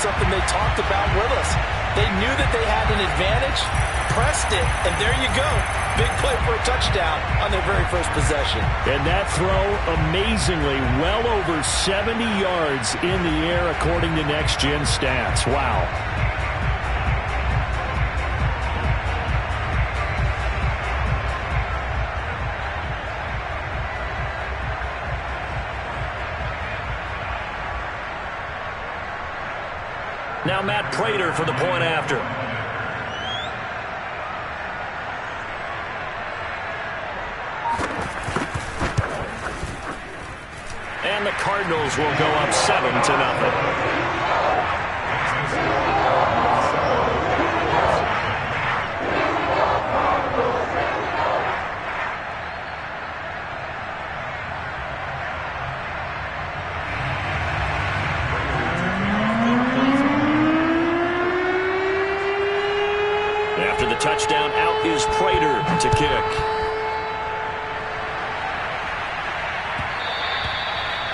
something they talked about with us. They knew that they had an advantage, pressed it, and there you go. Big play for a touchdown on their very first possession. And that throw, amazingly, well over 70 yards in the air according to Next Gen Stats. Wow. Now Matt Prater for the point after. And the Cardinals will go up 7-0. After the touchdown, out is Prater to kick.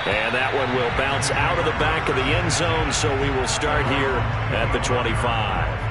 And that one will bounce out of the back of the end zone, so we will start here at the 25.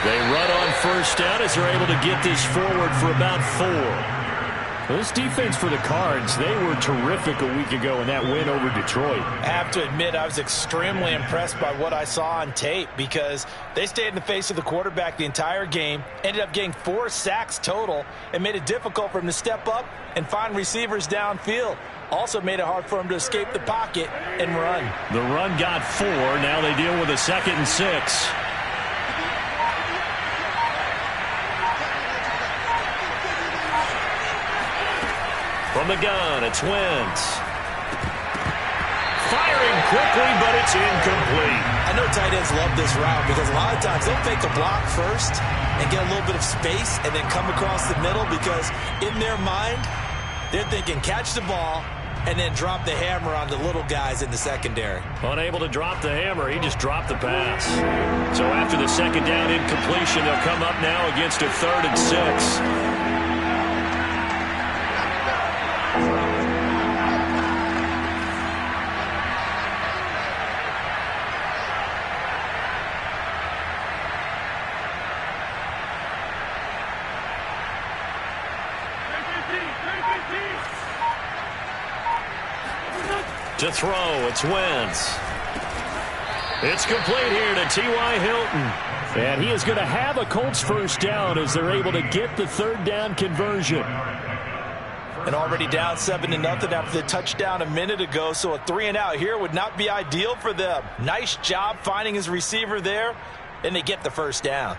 They run on first down as they're able to get this forward for about 4. This defense for the Cards, they were terrific a week ago in that win over Detroit. I have to admit, I was extremely impressed by what I saw on tape because they stayed in the face of the quarterback the entire game, ended up getting 4 sacks total, and made it difficult for him to step up and find receivers downfield. Also made it hard for him to escape the pocket and run. The run got 4. Now they deal with a 2nd and 6. From the gun, it's Wentz. Firing quickly, but it's incomplete. I know tight ends love this route because a lot of times they'll fake the block first and get a little bit of space and then come across the middle because in their mind, they're thinking catch the ball and then drop the hammer on the little guys in the secondary. Unable to drop the hammer, he just dropped the pass. So after the 2nd down incompletion, they'll come up now against a 3rd and 6. To throw, it's Wentz. It's complete here to T.Y. Hilton. And he is going to have a Colts first down as they're able to get the 3rd down conversion. And already down 7-0 after the touchdown a minute ago, so a 3-and-out here would not be ideal for them. Nice job finding his receiver there, and they get the first down.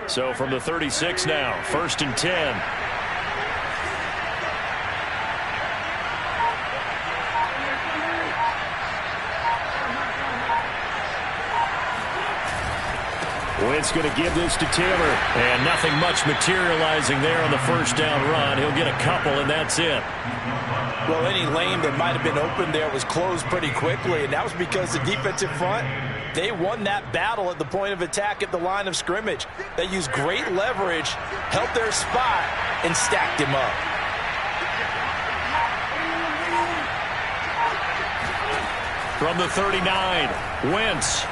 So from the 36 now, 1st and 10. Wentz going to give this to Taylor. And nothing much materializing there on the first down run. He'll get a couple, and that's it. Well, any lane that might have been open there was closed pretty quickly, and that was because the defensive front, they won that battle at the point of attack at the line of scrimmage. They used great leverage, held their spot, and stacked him up. From the 39, Wentz.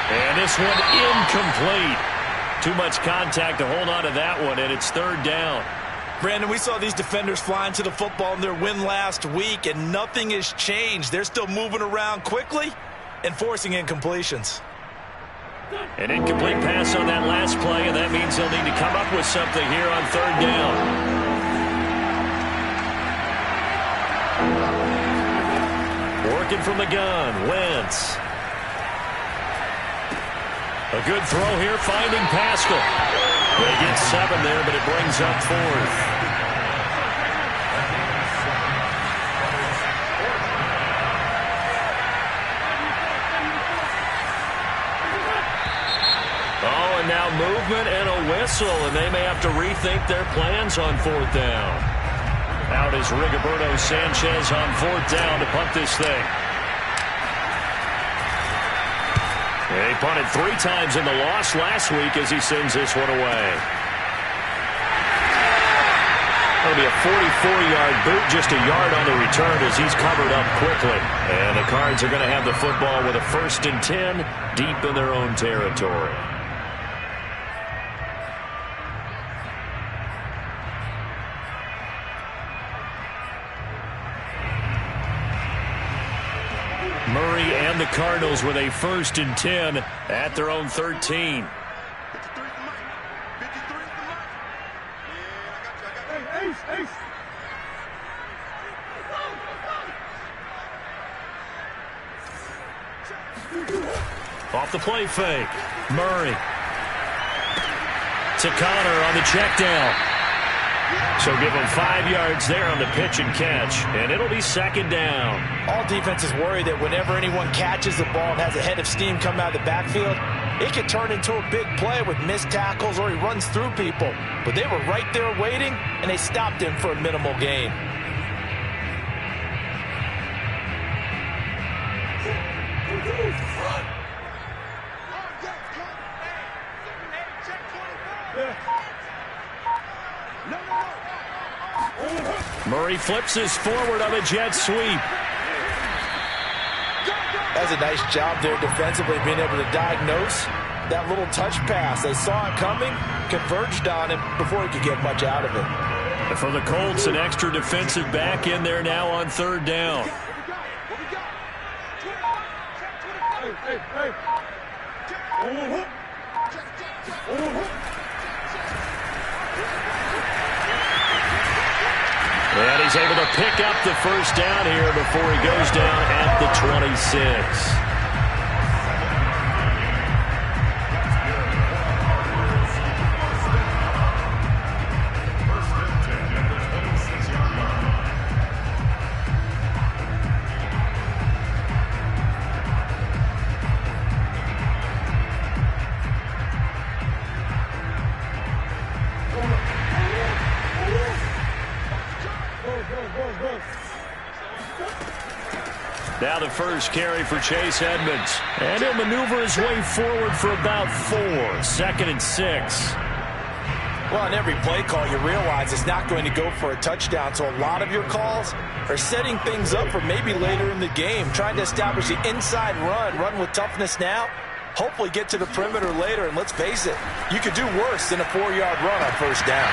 And this one incomplete. Too much contact to hold on to that one, and it's 3rd down. Brandon, we saw these defenders flying to the football in their win last week, and nothing has changed. They're still moving around quickly and forcing incompletions. An incomplete pass on that last play, and that means they'll need to come up with something here on 3rd down. Working from the gun, Wentz. A good throw here, finding Pascal. They get 7 there, but it brings up 4th. movement and a whistle, and they may have to rethink their plans on 4th down. Out is Rigoberto Sanchez on 4th down to punt this thing. He punted 3 times in the loss last week as he sends this one away. It'll be a 44-yard boot, just a yard on the return as he's covered up quickly. And the Cards are going to have the football with a 1st and 10 deep in their own territory. Murray and the Cardinals with a 1st and 10 at their own 13. Off the play fake. Murray. To Connor on the check down. So give him 5 yards there on the pitch and catch, and it'll be 2nd down. All defenses worry that whenever anyone catches the ball and has a head of steam come out of the backfield, it could turn into a big play with missed tackles or he runs through people. But they were right there waiting, and they stopped him for a minimal gain. Murray flips his forward on a jet sweep. That's a nice job there defensively, being able to diagnose that little touch pass. They saw it coming, converged on him before he could get much out of it. And for the Colts, an extra defensive back in there now on 3rd down. And he's able to pick up the 1st down here before he goes down at the 26. Now the first carry for Chase Edmonds. And he'll maneuver his way forward for about 4. 2nd and 6. Well, on every play call, you realize it's not going to go for a touchdown. So a lot of your calls are setting things up for maybe later in the game, trying to establish the inside run with toughness now, hopefully get to the perimeter later. And let's face it, you could do worse than a 4-yard run on 1st down.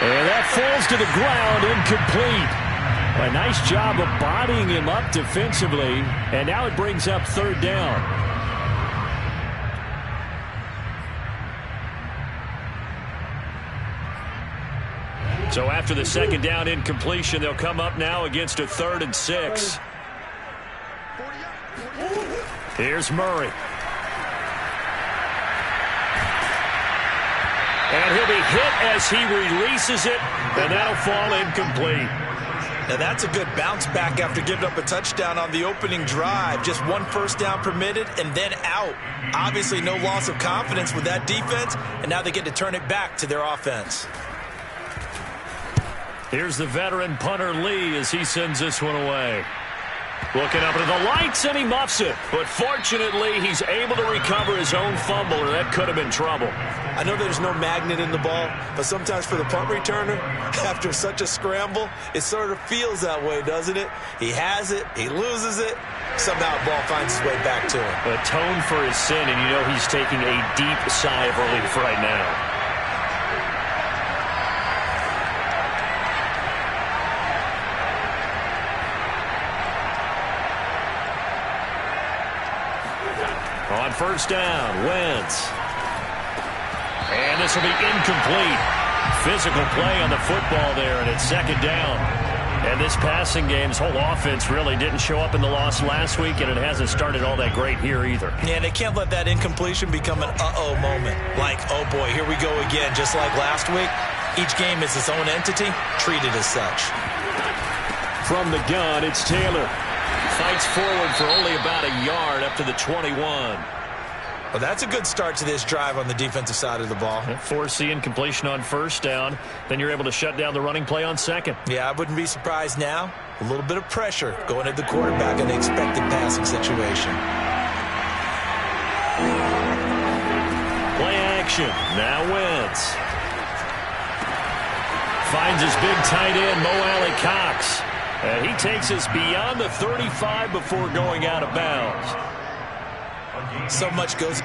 And that falls to the ground, incomplete. A nice job of bodying him up defensively, and now it brings up 3rd down. So after the 2nd down incompletion, they'll come up now against a 3rd and 6. Here's Murray. And he'll be hit as he releases it, and that'll fall incomplete. Now that's a good bounce back after giving up a touchdown on the opening drive. Just 1 1st down permitted and then out. Obviously no loss of confidence with that defense, and now they get to turn it back to their offense. Here's the veteran punter Lee as he sends this one away. Looking up into the lights, and he muffs it. But fortunately, he's able to recover his own fumble, or that could have been trouble. I know there's no magnet in the ball, but sometimes for the punt returner, after such a scramble, it sort of feels that way, doesn't it? He has it, he loses it, somehow the ball finds its way back to him. Atone for his sin, and you know he's taking a deep sigh of relief right now. On 1st down, Wentz. And this will be incomplete. Physical play on the football there, and it's 2nd down. And this passing game's whole offense really didn't show up in the loss last week, and it hasn't started all that great here either. Yeah, they can't let that incompletion become an uh-oh moment. Like, oh boy, here we go again, just like last week. Each game is its own entity, treated as such. From the gun, it's Taylor. Fights forward for only about a yard up to the 21. Well, that's a good start to this drive on the defensive side of the ball. Force the incompletion on first down. Then you're able to shut down the running play on second. Yeah, I wouldn't be surprised now. A little bit of pressure going at the quarterback in the expected passing situation. Play action. Now Wentz. Finds his big tight end, Mo Alley-Cox. And he takes us beyond the 35 before going out of bounds. So much goes.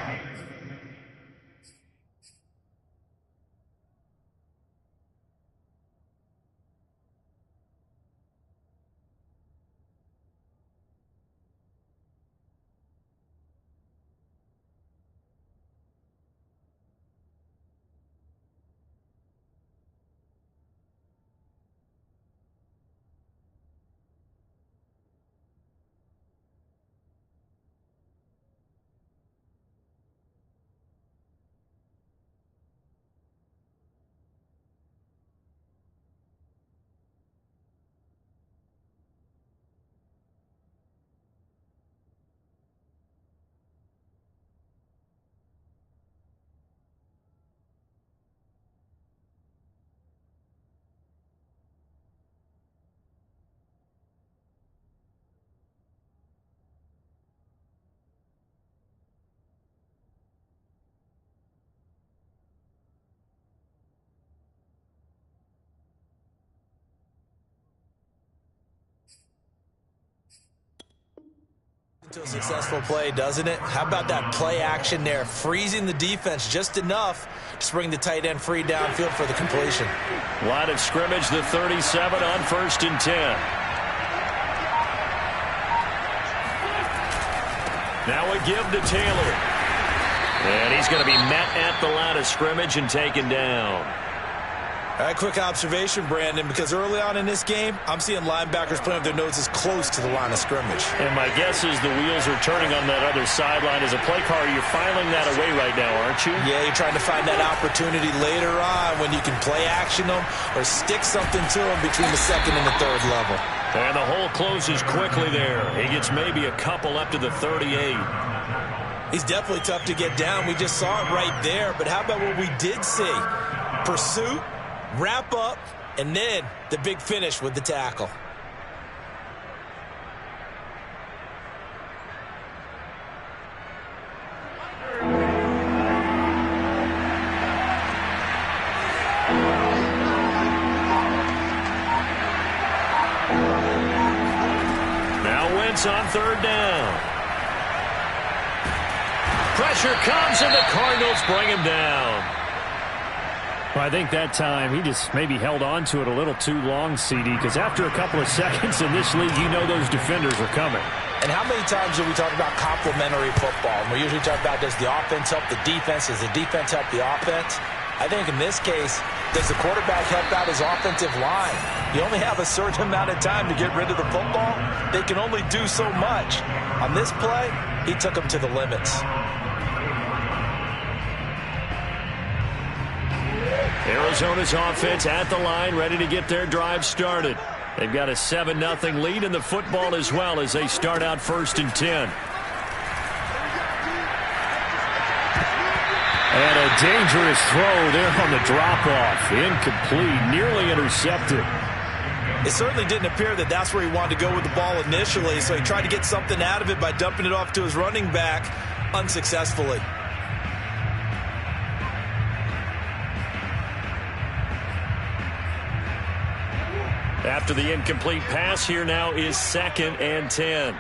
To a successful play, doesn't it? How about that play action there, freezing the defense just enough to bring the tight end free downfield for the completion. Line of scrimmage, the 37 on 1st and 10. Now a give to Taylor. And he's going to be met at the line of scrimmage and taken down. All right, quick observation, Brandon, because early on in this game, I'm seeing linebackers playing with their noses close to the line of scrimmage. And my guess is the wheels are turning on that other sideline. As a play caller, you're filing that away right now, aren't you? Yeah, you're trying to find that opportunity later on when you can play action them or stick something to them between the second and the third level. And the hole closes quickly there. He gets maybe a couple up to the 38. He's definitely tough to get down. We just saw it right there. But how about what we did see? Pursuit, wrap up, and then the big finish with the tackle. Now Wentz on 3rd down. Pressure comes, and the Cardinals bring him down. Well, I think that time he just maybe held on to it a little too long, CD, because after a couple of seconds in this league, you know those defenders are coming. And how many times do we talk about complementary football? And we usually talk about, does the offense help the defense? Does the defense help the offense? I think in this case, does the quarterback help out his offensive line? You only have a certain amount of time to get rid of the football. They can only do so much. On this play, he took them to the limits. Arizona's offense at the line, ready to get their drive started. They've got a 7-0 lead in the football as well as they start out 1st and 10. And a dangerous throw there on the drop-off. Incomplete, nearly intercepted. It certainly didn't appear that that's where he wanted to go with the ball initially, so he tried to get something out of it by dumping it off to his running back unsuccessfully. After the incomplete pass, here now is 2nd and 10.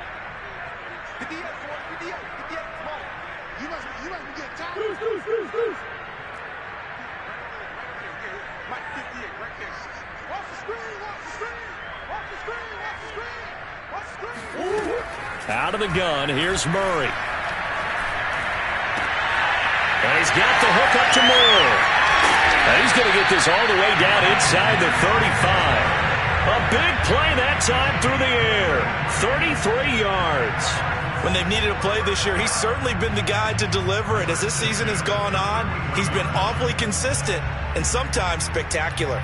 Out of the gun, here's Murray. And he's got the hook up to Moore. And he's going to get this all the way down inside the 35. A big play that time through the air. 33 yards. When they've needed a play this year, he's certainly been the guy to deliver it. As this season has gone on, he's been awfully consistent and sometimes spectacular.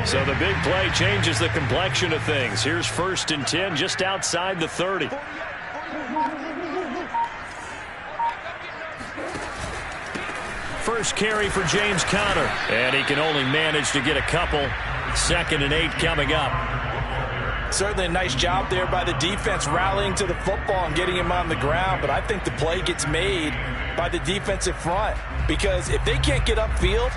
So the big play changes the complexion of things. Here's 1st and 10 just outside the 30. first carry for James Conner. And he can only manage to get a couple. 2nd and 8 coming up. Certainly a nice job there by the defense rallying to the football and getting him on the ground. But I think the play gets made by the defensive front. Because if they can't get upfield,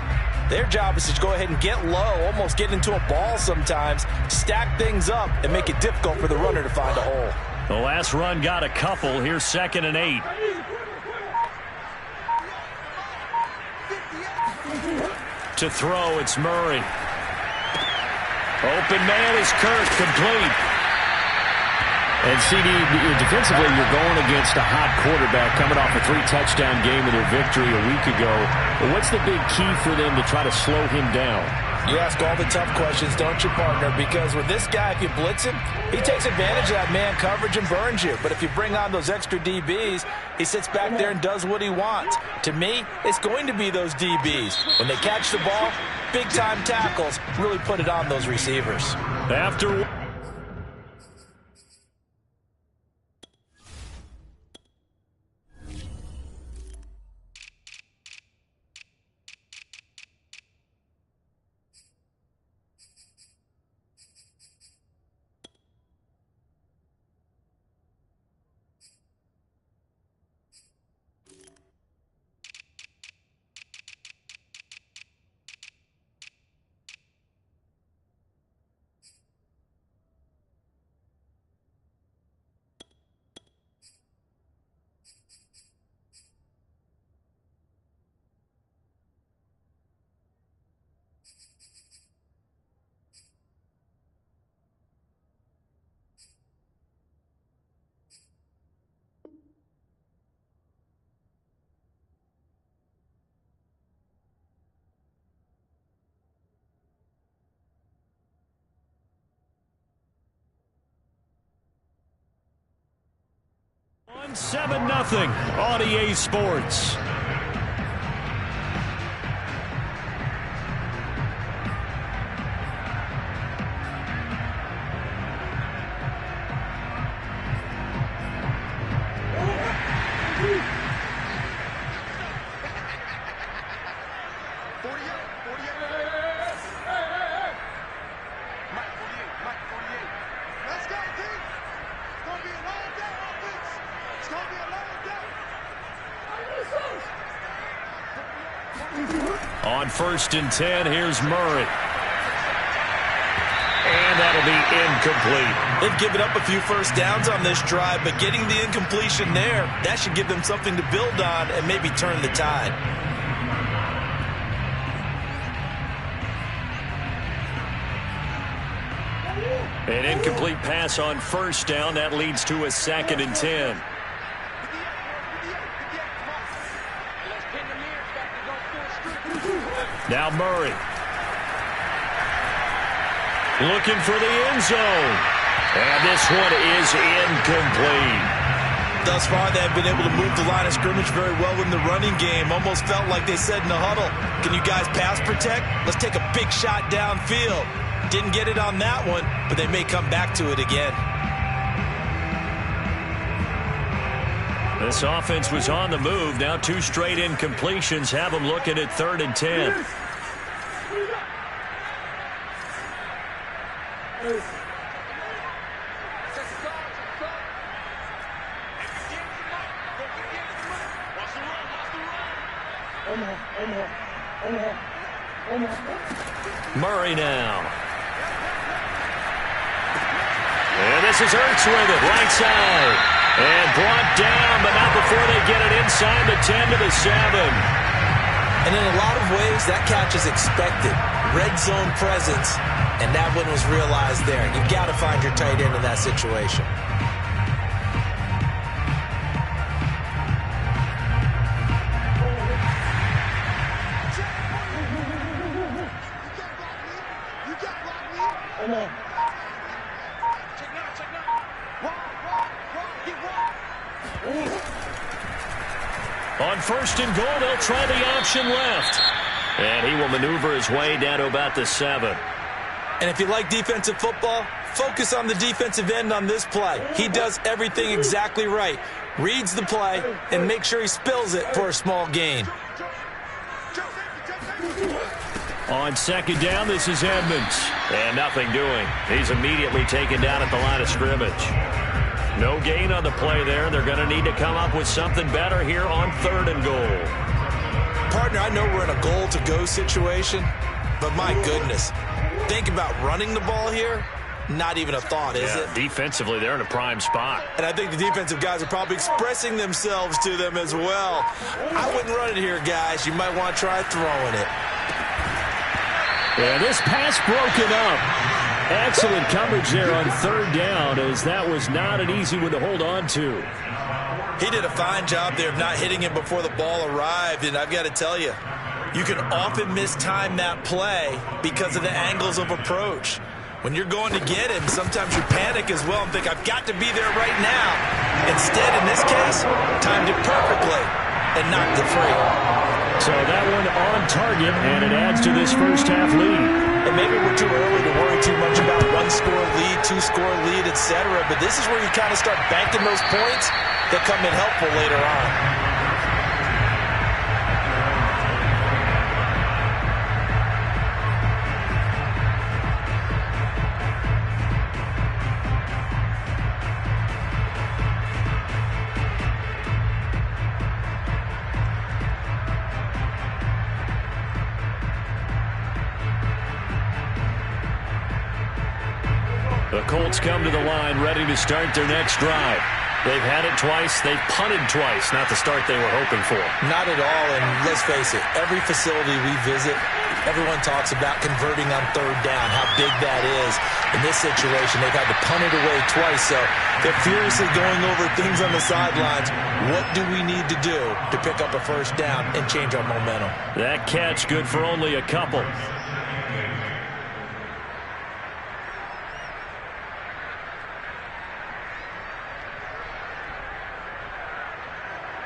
their job is to go ahead and get low, almost get into a ball sometimes, stack things up, and make it difficult for the runner to find a hole. The last run got a couple. Here's 2nd and 8. To throw, it's Murray. Open man is Kirk, complete. And CD, defensively, you're going against a hot quarterback coming off a 3-touchdown game in their victory a week ago. But what's the big key for them to try to slow him down? You ask all the tough questions, don't you, partner? Because with this guy, if you blitz him, he takes advantage of that man coverage and burns you. But if you bring on those extra DBs, he sits back there and does what he wants. To me, it's going to be those DBs. When they catch the ball, big-time tackles really put it on those receivers. After... On 7-0 on EA Sports. On 1st and 10, here's Murray. And that'll be incomplete. They've given up a few first downs on this drive, but getting the incompletion there, that should give them something to build on and maybe turn the tide. An incomplete pass on 1st down. That leads to a 2nd and 10. Now Murray. Looking for the end zone. And this one is incomplete. Thus far, they have been able to move the line of scrimmage very well in the running game. Almost felt like they said in the huddle, can you guys pass protect? Let's take a big shot downfield. Didn't get it on that one, but they may come back to it again. This offense was on the move. Now 2 straight incompletions have them looking at 3rd and 10. Murray now. And this is Ertz with it, right side. And brought down, but not before they get it inside the 10 to the 7. And in a lot of ways, that catch is expected. Red zone presence, and that one was realized there. You've got to find your tight end in that situation. On 1st and goal, they'll try the option left. And he will maneuver his way down to about the 7. And if you like defensive football, focus on the defensive end on this play. He does everything exactly right. Reads the play and makes sure he spills it for a small gain. On second down, this is Edmonds. And nothing doing. He's immediately taken down at the line of scrimmage. No gain on the play there. They're going to need to come up with something better here on 3rd and goal. Partner, I know we're in a goal-to-go situation, but my goodness, think about running the ball here. Not even a thought, is it? Defensively, they're in a prime spot. And I think the defensive guys are probably expressing themselves to them as well. I wouldn't run it here, guys. You might want to try throwing it. Yeah, this pass broken up. Excellent coverage there on 3rd down, as that was not an easy one to hold on to. He did a fine job there of not hitting him before the ball arrived, and I've got to tell you, you can often mistime that play because of the angles of approach. When you're going to get him, sometimes you panic as well and think, I've got to be there right now. Instead, in this case, timed it perfectly and knocked it free. So that one on target, and it adds to this first half lead. And maybe we're too early to worry too much about 1-score lead, 2-score lead, etc. But this is where you kind of start banking those points that come in helpful later on. The Colts come to the line ready to start their next drive. They've had it twice. They've punted twice. Not the start they were hoping for. Not at all, and let's face it, every facility we visit, everyone talks about converting on 3rd down, how big that is. In this situation, they've had to punt it away twice, so they're furiously going over things on the sidelines. What do we need to do to pick up a 1st down and change our momentum? That catch good for only a couple.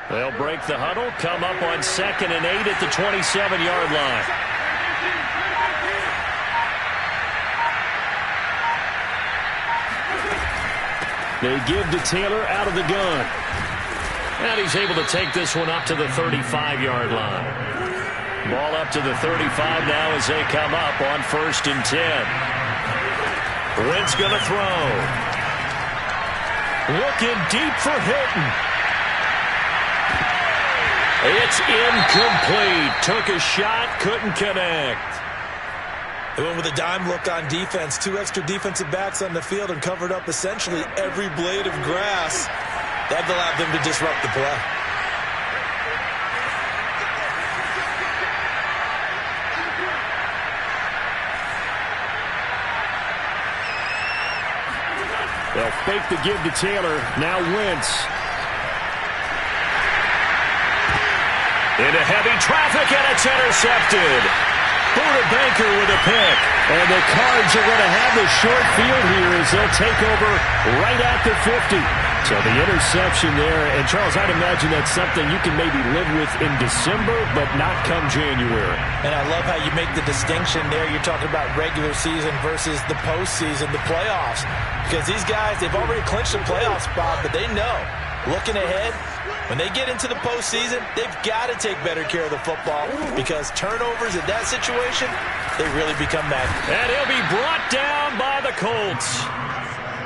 They'll break the huddle, come up on 2nd and 8 at the 27-yard line. They give to Taylor out of the gun. And he's able to take this one up to the 35-yard line. Ball up to the 35 now as they come up on 1st and 10. Wentz going to throw. Looking deep for Hilton. It's incomplete. Took a shot, couldn't connect. They went with a dime look on defense. 2 extra defensive backs on the field and covered up essentially every blade of grass. That allowed them to disrupt the play. They'll fake the give to Taylor. Now Wentz. Into heavy traffic, and it's intercepted. Buda Baker with a pick. And the Cards are going to have the short field here as they'll take over right at the 50. So the interception there. And, Charles, I'd imagine that's something you can maybe live with in December, but not come January. And I love how you make the distinction there. You're talking about regular season versus the postseason, the playoffs. Because these guys, they've already clinched a playoff spot, but they know, looking ahead, when they get into the postseason, they've got to take better care of the football because turnovers in that situation, they really become mad. And he'll be brought down by the Colts.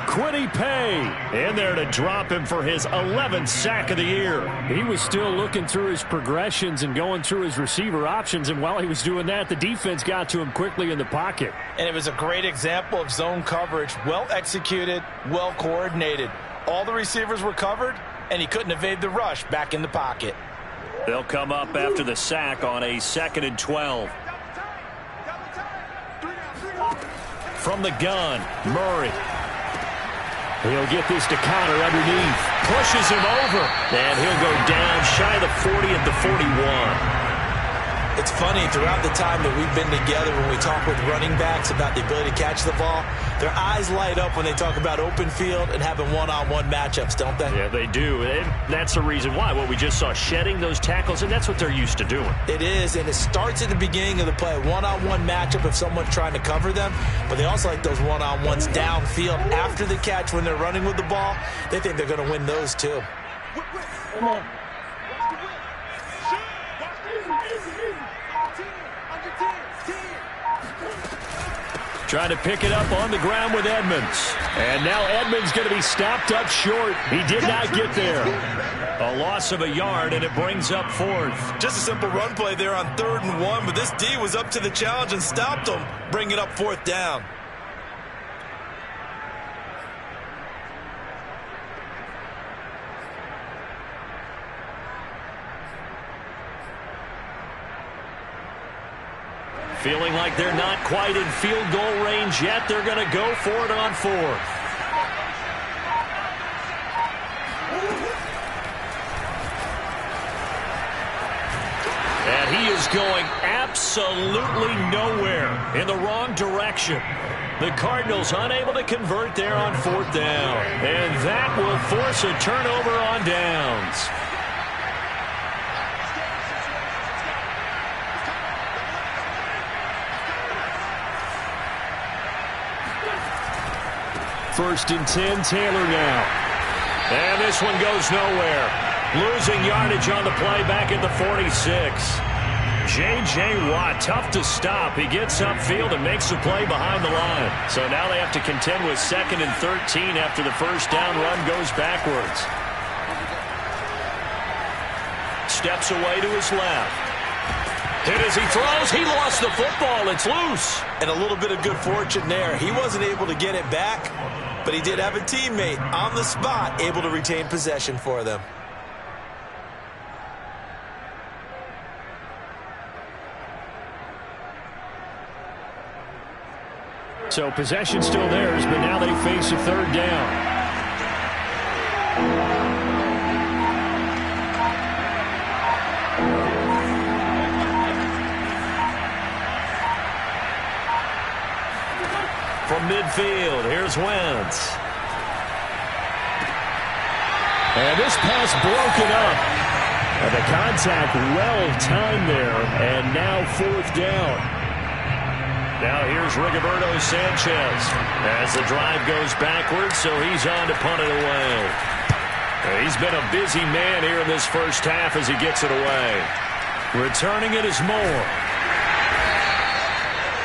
Kwity Paye in there to drop him for his 11th sack of the year. He was still looking through his progressions and going through his receiver options, and while he was doing that, the defense got to him quickly in the pocket. And it was a great example of zone coverage, well executed, well coordinated. All the receivers were covered, and he couldn't evade the rush back in the pocket. They'll come up after the sack on a 2nd and 12. From the gun, Murray. He'll get this to Connor underneath. Pushes him over. And he'll go down shy of the 40 at the 41. It's funny, throughout the time that we've been together, when we talk with running backs about the ability to catch the ball, their eyes light up when they talk about open field and having one-on-one matchups, don't they? Yeah, they do. And that's the reason why. What we just saw, shedding those tackles, and that's what they're used to doing. It is, and it starts at the beginning of the play. One-on-one matchup if someone's trying to cover them, but they also like those one-on-ones downfield after the catch when they're running with the ball. They think they're going to win those too. Come on. Trying to pick it up on the ground with Edmonds. And now Edmonds going to be stopped up short. He did not get there. A loss of a yard, and it brings up fourth. Just a simple run play there on 3rd and 1, but this D was up to the challenge and stopped him, bringing up 4th down. Feeling like they're not quite in field goal range yet. They're going to go for it on 4th. And he is going absolutely nowhere, in the wrong direction. The Cardinals unable to convert there on 4th down. And that will force a turnover on downs. First and 10, Taylor now. And this one goes nowhere. Losing yardage on the play back at the 46. J.J. Watt, tough to stop. He gets upfield and makes a play behind the line. So now they have to contend with 2nd and 13 after the first down run goes backwards. Steps away to his left. Hit as he throws. He lost the football. It's loose. And a little bit of good fortune there. He wasn't able to get it back, but he did have a teammate on the spot able to retain possession for them. So possession still theirs, but now they face a 3rd down. From midfield, here's Wentz. And this pass broken up. And the contact well-timed there, and now 4th down. Now here's Rigoberto Sanchez as the drive goes backwards, so he's on to punt it away. He's been a busy man here in this first half as he gets it away. Returning it is Moore.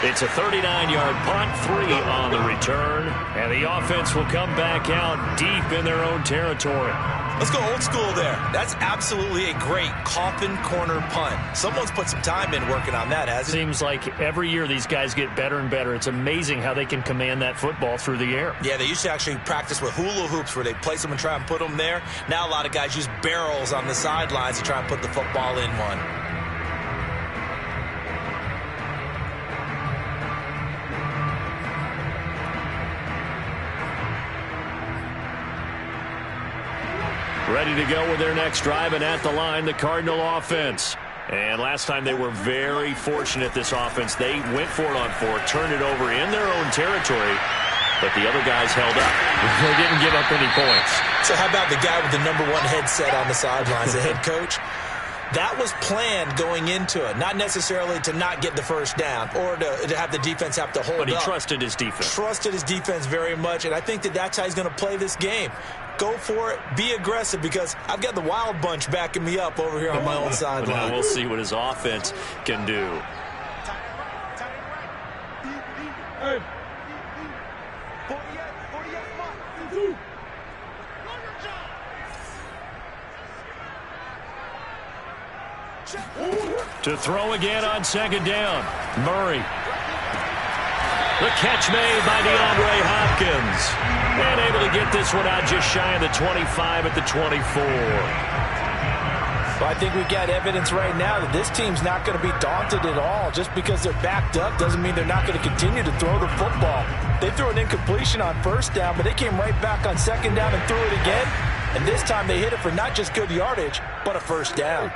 It's a 39-yard punt, 3 on the return, and the offense will come back out deep in their own territory. Let's go old school there. That's absolutely a great coffin corner punt. Someone's put some time in working on that, hasn't it? Seems like every year these guys get better and better. It's amazing how they can command that football through the air. Yeah, they used to actually practice with hula hoops where they place them and try and put them there. Now a lot of guys use barrels on the sidelines to try and put the football in one. Ready to go with their next drive, and at the line, the Cardinal offense. And last time they were very fortunate, this offense. They went for it on 4th, turned it over in their own territory, but the other guys held up. They didn't give up any points. So how about the guy with the #1 headset on the sidelines, the head coach? That was planned going into it, not necessarily to not get the first down or to have the defense have to hold up. But he trusted his defense. Trusted his defense very much, and I think that's how he's going to play this game. Go for it. Be aggressive, because I've got the Wild Bunch backing me up over here on my own sideline. Now we'll see what his offense can do. To throw again on 2nd down. Murray. The catch made by DeAndre Hopkins. And able to get this one out just shy of the 25 at the 24. Well, I think we got evidence right now that this team's not going to be daunted at all. Just because they're backed up doesn't mean they're not going to continue to throw the football. They threw an incompletion on 1st down, but they came right back on 2nd down and threw it again. And this time they hit it for not just good yardage, but a 1st down.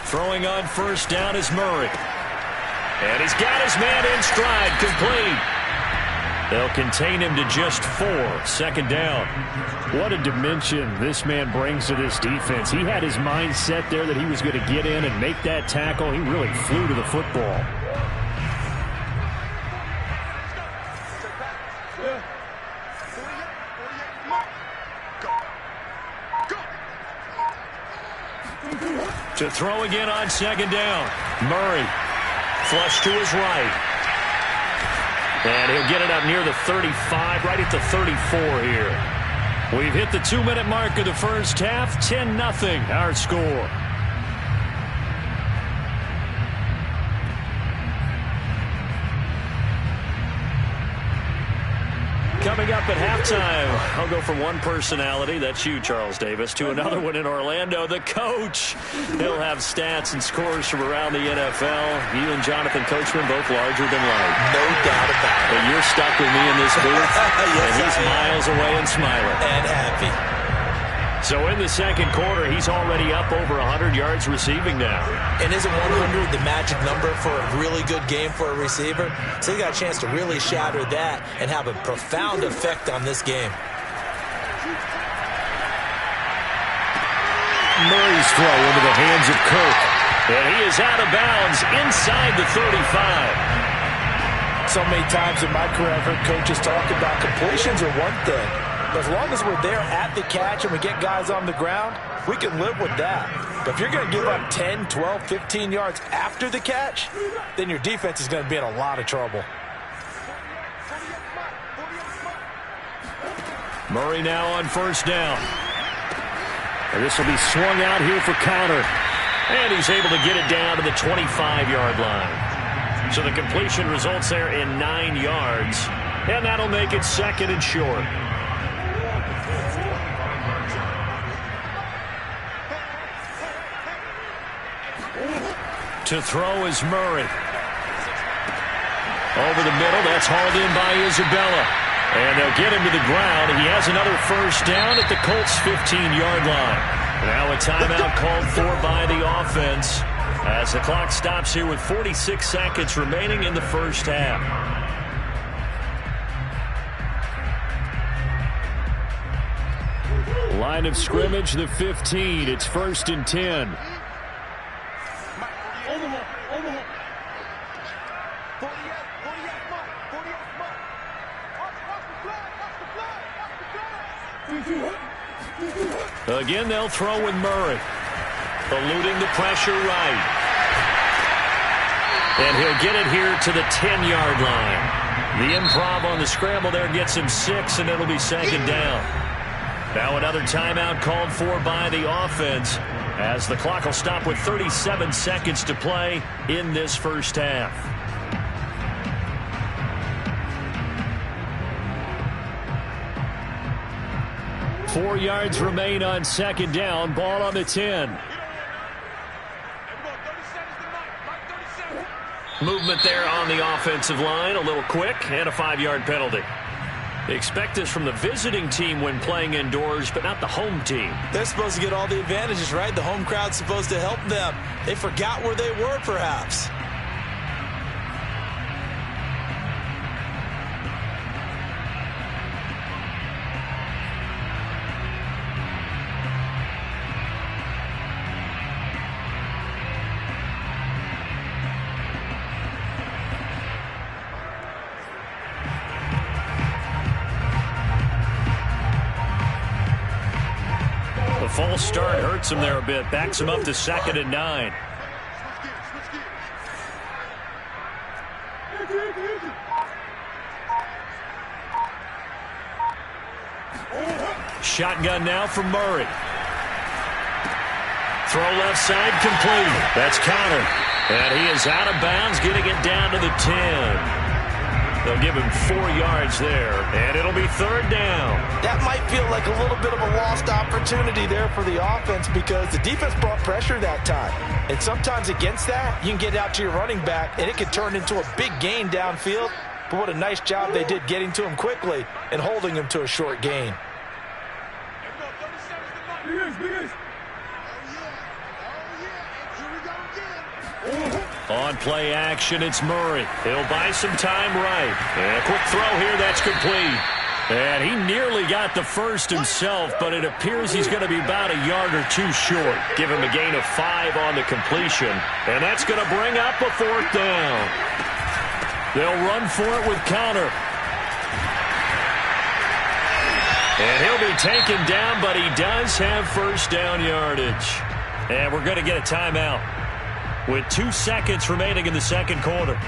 Throwing on 1st down is Murray. And he's got his man in stride, complete. They'll contain him to just 4, 2nd down. What a dimension this man brings to this defense. He had his mind set there that he was going to get in and make that tackle. He really flew to the football. To throw again on 2nd down. Murray Flush to his right. And he'll get it up near the 35, right at the 34 here. We've hit the 2-minute mark of the first half. 10-0 our score. Coming up at halftime, I'll go from one personality, that's you, Charles Davis, to another one in Orlando, the coach. He'll have stats and scores from around the NFL. You and Jonathan Coachman both larger than life. No doubt about it. But you're stuck with me in this booth, Yes, and he's miles away and smiling. And happy. So in the second quarter, he's already up over 100 yards receiving now. And isn't 100 the magic number for a really good game for a receiver? So he got a chance to really shatter that and have a profound effect on this game. Murray's throw into the hands of Kirk. And he is out of bounds inside the 35. So many times in my career, I've heard coaches talk about completions are one thing. But as long as we're there at the catch and we get guys on the ground, we can live with that. But if you're going to give up 10, 12, 15 yards after the catch, then your defense is going to be in a lot of trouble. Murray now on first down. And this will be swung out here for Conner. And he's able to get it down to the 25-yard line. So the completion results there in 9 yards. And that'll make it second and short. To throw is Murray. Over the middle, that's hauled in by Isabella. And they'll get him to the ground. He has another first down at the Colts' 15-yard line. Now a timeout called for by the offense as the clock stops here with 46 seconds remaining in the first half. Line of scrimmage, the 15. It's 1st and 10. Again, they'll throw with Murray. Eluding the pressure right. And he'll get it here to the 10-yard line. The improv on the scramble there gets him 6, and it'll be second down. Now another timeout called for by the offense as the clock will stop with 37 seconds to play in this first half. Four yards remain on second down. Ball on the 10. Movement there on the offensive line. A little quick and a 5-yard penalty. They expect this from the visiting team when playing indoors, but not the home team. They're supposed to get all the advantages, right? The home crowd's supposed to help them. They forgot where they were, perhaps. The false start hurts him there a bit. Backs him up to 2nd and 9. Shotgun now from Murray. Throw left side complete. That's Conner. And he is out of bounds, getting it down to the 10. They'll give him 4 yards there, and it'll be 3rd down. That might feel like a little bit of a lost opportunity there for the offense because the defense brought pressure that time. And sometimes against that, you can get out to your running back, and it could turn into a big gain downfield. But what a nice job they did getting to him quickly and holding him to a short gain. On play action, it's Murray. He'll buy some time right. And a quick throw here, that's complete. And he nearly got the first himself, but it appears he's going to be about a yard or 2 short. Give him a gain of 5 on the completion. And that's going to bring up a 4th down. They'll run for it with Conner. And he'll be taken down, but he does have first down yardage. And we're going to get a timeout. with 2 seconds remaining in the second quarter.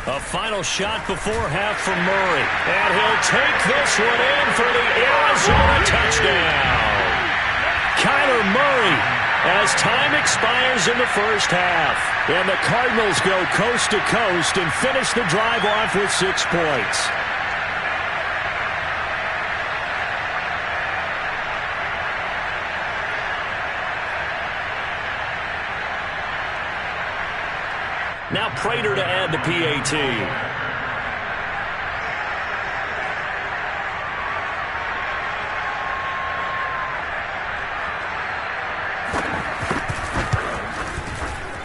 A final shot before half from Murray. And he'll take this one in for the Arizona touchdown. Kyler Murray as time expires in the first half. And the Cardinals go coast to coast and finish the drive off with 6 points. Now Prater to add the PAT.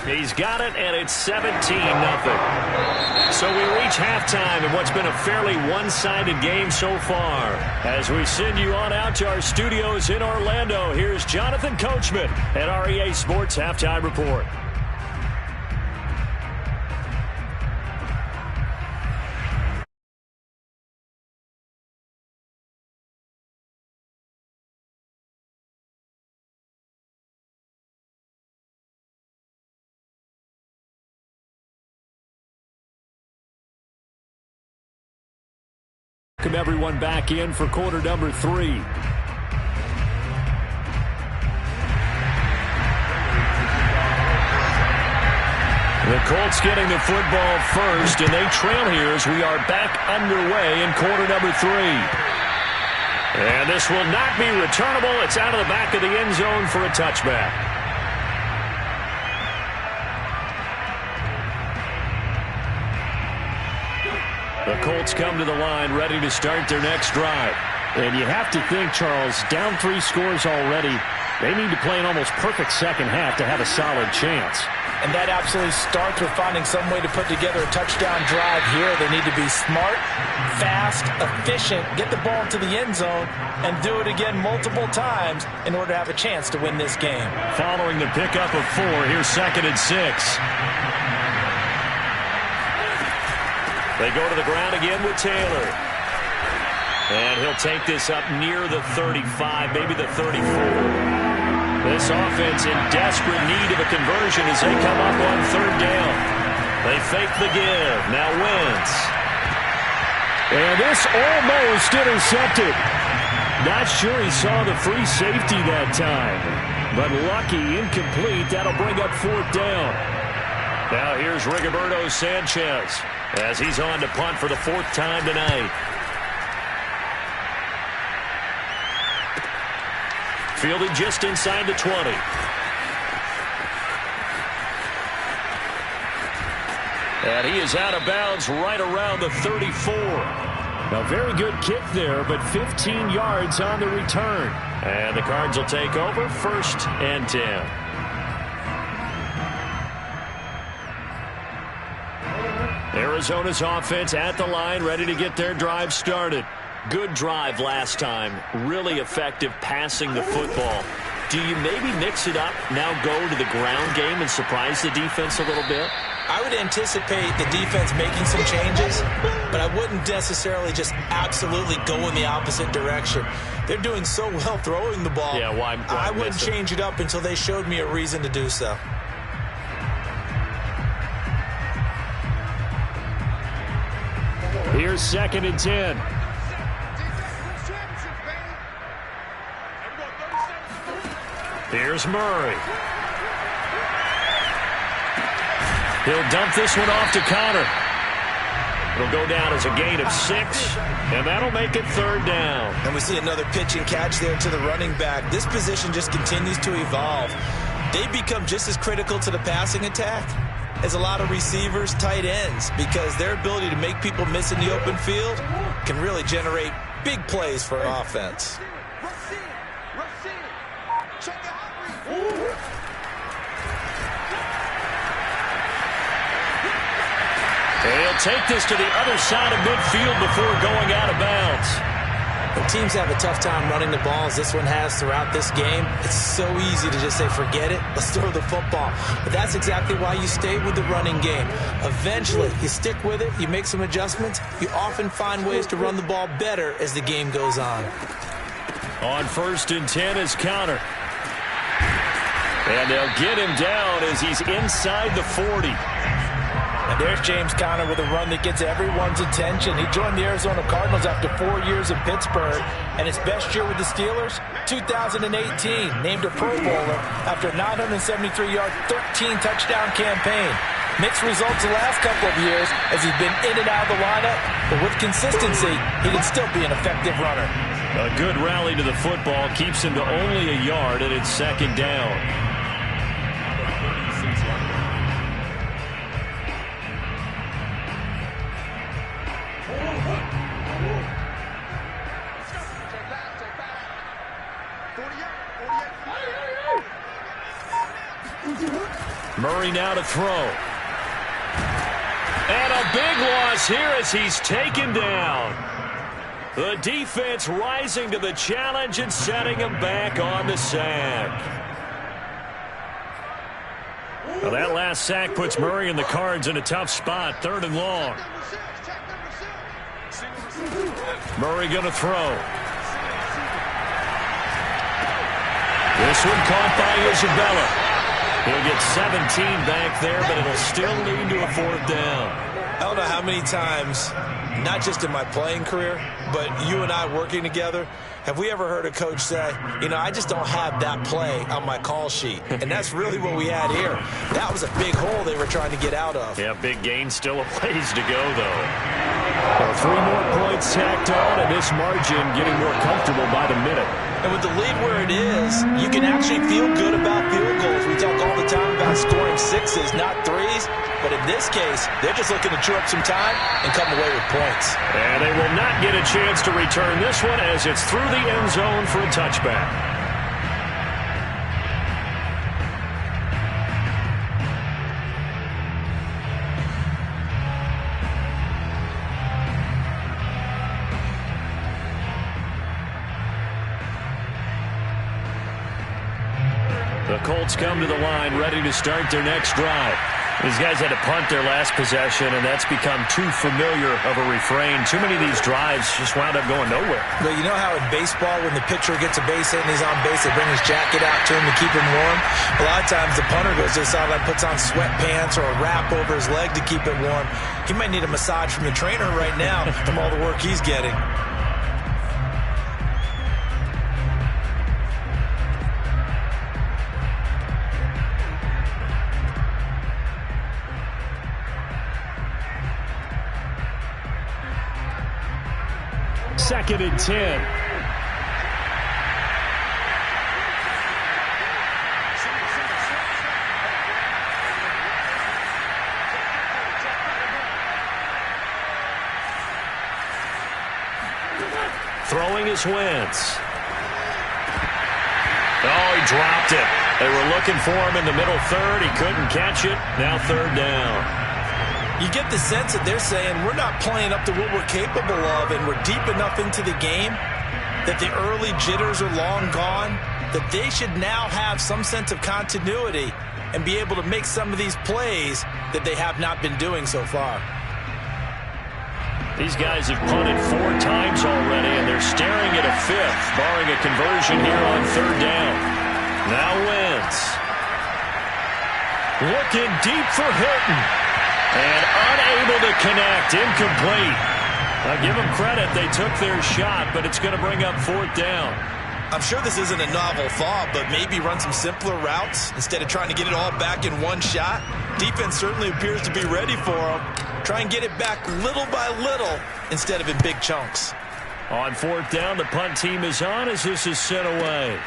He's got it, and it's 17-0. So we reach halftime in what's been a fairly one-sided game so far. As we send you on out to our studios in Orlando, here's Jonathan Coachman at REA Sports Halftime Report. Welcome everyone back in for quarter number 3. The Colts getting the football first, and they trail here as we are back underway in quarter number 3. And this will not be returnable. It's out of the back of the end zone for a touchback. The Colts come to the line ready to start their next drive. And you have to think, Charles, down 3 scores already. They need to play an almost perfect second half to have a solid chance. And that absolutely starts with finding some way to put together a touchdown drive here. They need to be smart, fast, efficient, get the ball to the end zone, and do it again multiple times in order to have a chance to win this game. Following the pickup of 4, here's 2nd and 6. They go to the ground again with Taylor. And he'll take this up near the 35, maybe the 34. This offense in desperate need of a conversion as they come up on 3rd down. They fake the give. Now Wentz. And this almost intercepted. Not sure he saw the free safety that time. But lucky, incomplete. That'll bring up 4th down. Now here's Rigoberto Sanchez as he's on to punt for the 4th time tonight. Fielded just inside the 20. And he is out of bounds right around the 34. A very good kick there, but 15 yards on the return. And the Cards will take over 1st and 10. Arizona's offense at the line, ready to get their drive started. Good drive last time. Really effective passing the football. Do you maybe mix it up, now go to the ground game and surprise the defense a little bit? I would anticipate the defense making some changes, but I wouldn't necessarily just absolutely go in the opposite direction. They're doing so well throwing the ball. Yeah, why I wouldn't change it up until they showed me a reason to do so. Here's 2nd and 10. Here's Murray. He'll dump this one off to Connor. It'll go down as a gain of 6, and that'll make it 3rd down. And we see another pitch and catch there to the running back. This position just continues to evolve. They become just as critical to the passing attack is a lot of receivers, tight ends, because their ability to make people miss in the open field can really generate big plays for offense. He'll take this to the other side of midfield before going out of bounds. When teams have a tough time running the ball, as this one has throughout this game, it's so easy to just say, forget it, let's throw the football. But that's exactly why you stay with the running game. Eventually, you stick with it, you make some adjustments, you often find ways to run the ball better as the game goes on. On 1st and 10 is Conner. And they'll get him down as he's inside the 40. And there's James Conner with a run that gets everyone's attention. He joined the Arizona Cardinals after 4 years in Pittsburgh, and his best year with the Steelers, 2018, named a Pro Bowler after a 973-yard, 13-touchdown campaign. Mixed results the last couple of years as he's been in and out of the lineup, but with consistency, he can still be an effective runner. A good rally to the football keeps him to only a yard, and it's 2nd down. Murray now to throw. And a big loss here as he's taken down. The defense rising to the challenge and setting him back on the sack. Well, that last sack puts Murray and the Cards in a tough spot. 3rd and long. Murray going to throw. This one caught by Isabella. He'll get 17 back there, but it'll still lead to a 4th down. I don't know how many times, not just in my playing career, but you and I working together, have we ever heard a coach say, you know, I just don't have that play on my call sheet. And that's really what we had here. That was a big hole they were trying to get out of. Yeah, big gain, still a ways to go, though. Well, 3 more points tacked on, and this margin getting more comfortable by the minute. And with the lead where it is, you can actually feel good about field goals. We talk all the time about scoring 6s, not 3s. But in this case, they're just looking to chew up some time and come away with points. And they will not get a chance to return this one as it's through the end zone for a touchback. The Colts come to the line ready to start their next drive. These guys had to punt their last possession, and that's become too familiar of a refrain. Too many of these drives just wound up going nowhere. But you know how in baseball, when the pitcher gets a base hit and he's on base, they bring his jacket out to him to keep him warm? A lot of times the punter goes to the sideline, puts on sweatpants or a wrap over his leg to keep it warm. He might need a massage from the trainer right now from all the work he's getting. Second and 10. Throwing is Wentz. Oh, he dropped it. They were looking for him in the middle third. He couldn't catch it. Now 3rd down. You get the sense that they're saying we're not playing up to what we're capable of, and we're deep enough into the game that the early jitters are long gone, that they should now have some sense of continuity and be able to make some of these plays that they have not been doing so far. These guys have punted 4 times already, and they're staring at a 5th, barring a conversion here on 3rd down. Now Wentz. Looking deep for Hilton. And unable to connect, incomplete. I'll give them credit, they took their shot, but it's going to bring up 4th down. I'm sure this isn't a novel thought, but maybe run some simpler routes instead of trying to get it all back in one shot. Defense certainly appears to be ready for them. Try and get it back little by little instead of in big chunks. On 4th down, the punt team is on as this is sent away.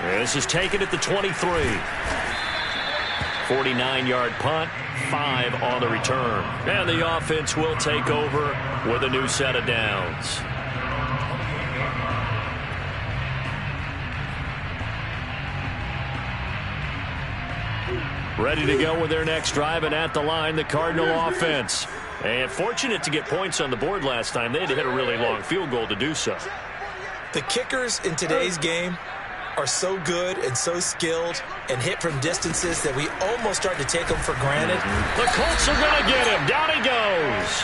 This is taken at the 23. 49-yard punt, 5 on the return. And the offense will take over with a new set of downs. Ready to go with their next drive, and at the line, the Cardinal offense. And fortunate to get points on the board last time. They had to hit a really long field goal to do so. The kickers in today's game are so good and so skilled and hit from distances that we almost start to take them for granted. The Colts are going to get him. Down he goes.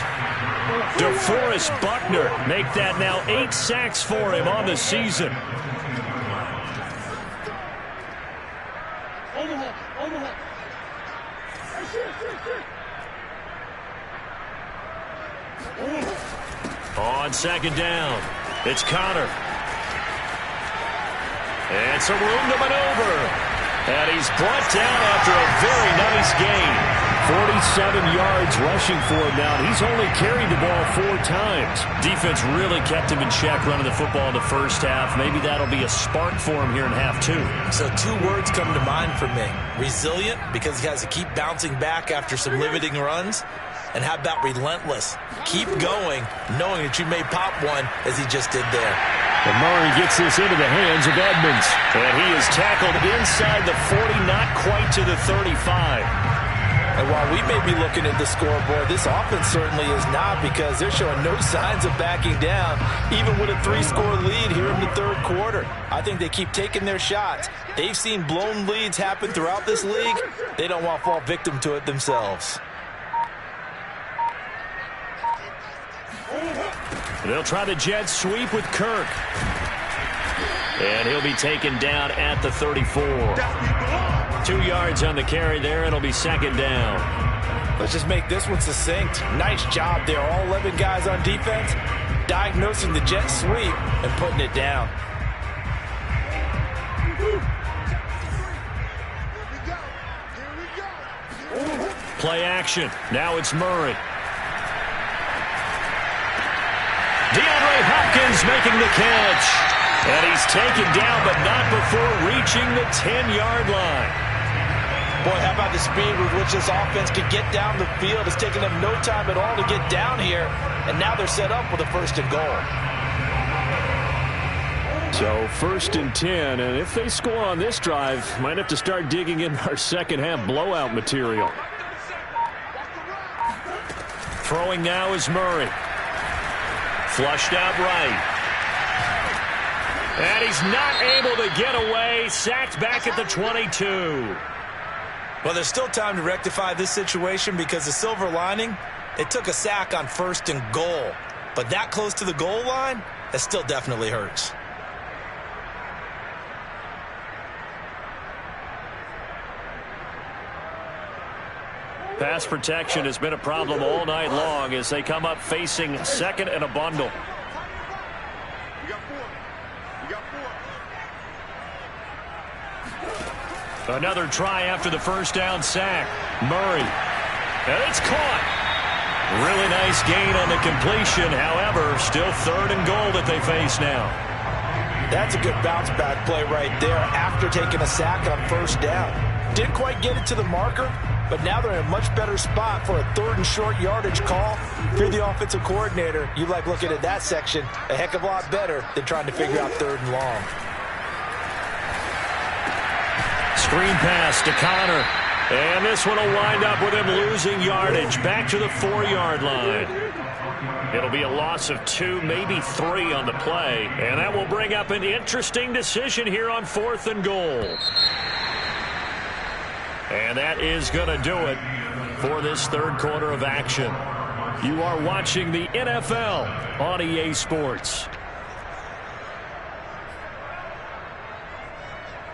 DeForest Buckner make that now 8 sacks for him on the season. On second down, it's Conner. And some room to maneuver. And he's brought down after a very nice gain. 47 yards rushing for him now. He's only carried the ball 4 times. Defense really kept him in check running the football in the first half. Maybe that'll be a spark for him here in half 2. So 2 words come to mind for me. Resilient, because he has to keep bouncing back after some limiting runs. And how about relentless? Keep going, knowing that you may pop one, as he just did there. And Murray gets this into the hands of Edmonds. And he is tackled inside the 40, not quite to the 35. And while we may be looking at the scoreboard, this offense certainly is not, because they're showing no signs of backing down, even with a 3-score lead here in the third quarter. I think they keep taking their shots. They've seen blown leads happen throughout this league. They don't want to fall victim to it themselves. They'll try the jet sweep with Kirk. And he'll be taken down at the 34. 2 yards on the carry there. It'll be second down. Let's just make this one succinct. Nice job there. All 11 guys on defense diagnosing the jet sweep and putting it down. Play action. Now it's Murray. DeAndre Hopkins making the catch. And he's taken down, but not before reaching the 10-yard line. Boy, how about the speed with which this offense could get down the field? It's taken them no time at all to get down here. And now they're set up with a 1st and goal. So 1st and 10, and if they score on this drive, might have to start digging in our second half blowout material. Throwing now is Murray. Flushed out right. And he's not able to get away. Sacked back at the 22. Well, there's still time to rectify this situation, because the silver lining, it took a sack on 1st and goal. But that close to the goal line, it still definitely hurts. Pass protection has been a problem all night long as they come up facing 2nd and a bundle. Another try after the 1st down sack. Murray. And it's caught. Really nice gain on the completion. However, still 3rd and goal that they face now. That's a good bounce back play right there after taking a sack on 1st down. Didn't quite get it to the marker, but now they're in a much better spot for a 3rd and short yardage call. If you're the offensive coordinator, you like looking at that section a heck of a lot better than trying to figure out 3rd and long. Screen pass to Conner. And this one will wind up with him losing yardage back to the 4-yard line. It'll be a loss of 2, maybe 3 on the play. And that will bring up an interesting decision here on 4th and goal. And that is going to do it for this third quarter of action. You are watching the NFL on EA Sports.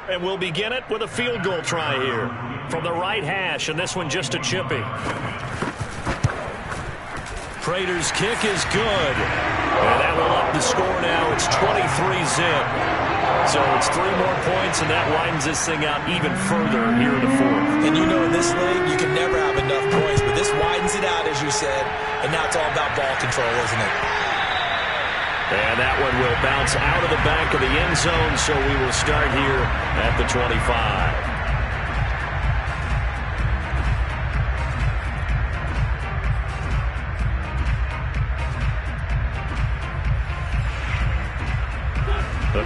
And we'll begin it with a field goal try here from the right hash, and this one just a chippy. Prater's kick is good. And that will up the score now. It's 23-zip. So it's 3 more points, and that widens this thing out even further here in the 4th. And you know in this league, you can never have enough points, but this widens it out, as you said, and now it's all about ball control, isn't it? And that one will bounce out of the back of the end zone, so we will start here at the 25.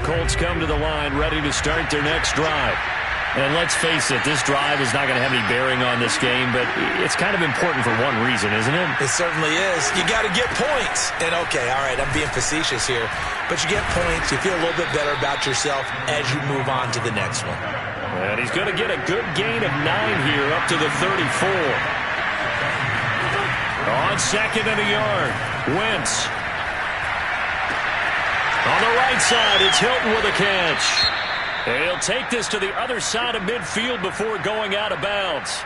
Colts come to the line, ready to start their next drive. And let's face it, this drive is not going to have any bearing on this game, but it's kind of important for one reason, isn't it? It certainly is. You got to get points. And, okay, all right, I'm being facetious here. But you get points, you feel a little bit better about yourself as you move on to the next one. And he's going to get a good gain of 9 here, up to the 34. On second and a yard, Wentz. On the right side, it's Hilton with a catch. He'll take this to the other side of midfield before going out of bounds.